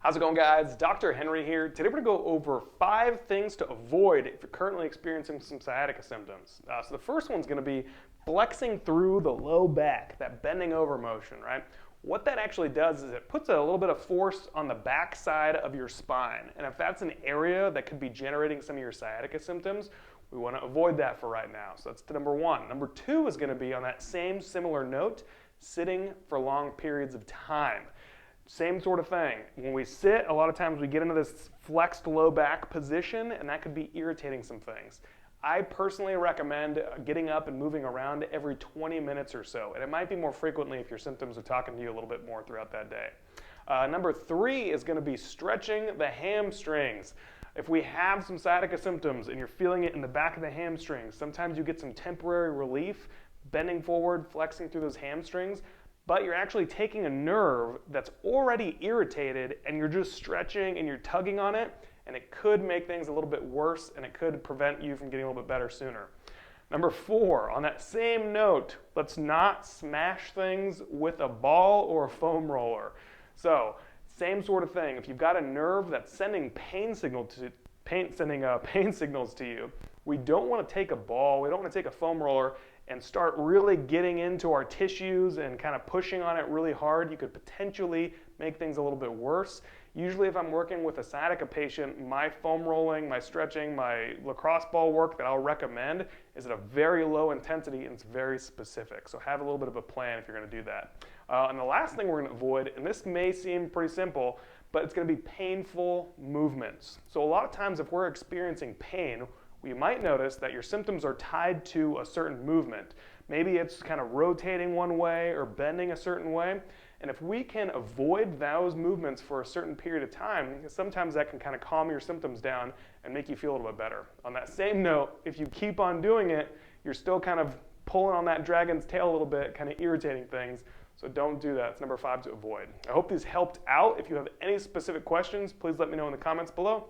How's it going, guys? Dr. Henry here. Today we're going to go over 5 things to avoid if you're currently experiencing some sciatica symptoms. So the first one's going to be flexing through the low back, that bending over motion, right? What that actually does is it puts a little bit of force on the back side of your spine. And if that's an area that could be generating some of your sciatica symptoms, we want to avoid that for right now. So that's number 1. Number 2 is going to be on that same similar note, sitting for long periods of time. Same sort of thing. When we sit, a lot of times we get into this flexed low back position, and that could be irritating some things. I personally recommend getting up and moving around every 20 minutes or so, and it might be more frequently if your symptoms are talking to you a little bit more throughout that day. Number 3 is going to be stretching the hamstrings. If we have some sciatica symptoms and you're feeling it in the back of the hamstrings, sometimes you get some temporary relief, bending forward, flexing through those hamstrings, but you're actually taking a nerve that's already irritated and you're just stretching and you're tugging on it, and it could make things a little bit worse and it could prevent you from getting a little bit better sooner. Number 4, on that same note, let's not smash things with a ball or a foam roller. So, same sort of thing. If you've got a nerve that's sending pain signals to you, we don't want to take a ball, we don't want to take a foam roller and start really getting into our tissues and kind of pushing on it really hard. You could potentially make things a little bit worse. Usually if I'm working with a sciatica patient, my foam rolling, my stretching, my lacrosse ball work that I'll recommend is at a very low intensity and it's very specific. So have a little bit of a plan if you're going to do that. And the last thing we're going to avoid, and this may seem pretty simple, but it's going to be painful movements. So a lot of times if we're experiencing pain, you might notice that your symptoms are tied to a certain movement. Maybe it's kind of rotating one way or bending a certain way. And if we can avoid those movements for a certain period of time, sometimes that can kind of calm your symptoms down and make you feel a little bit better. On that same note, if you keep on doing it, you're still kind of pulling on that dragon's tail a little bit, kind of irritating things. So don't do that. It's number 5 to avoid. I hope these helped out. If you have any specific questions, please let me know in the comments below.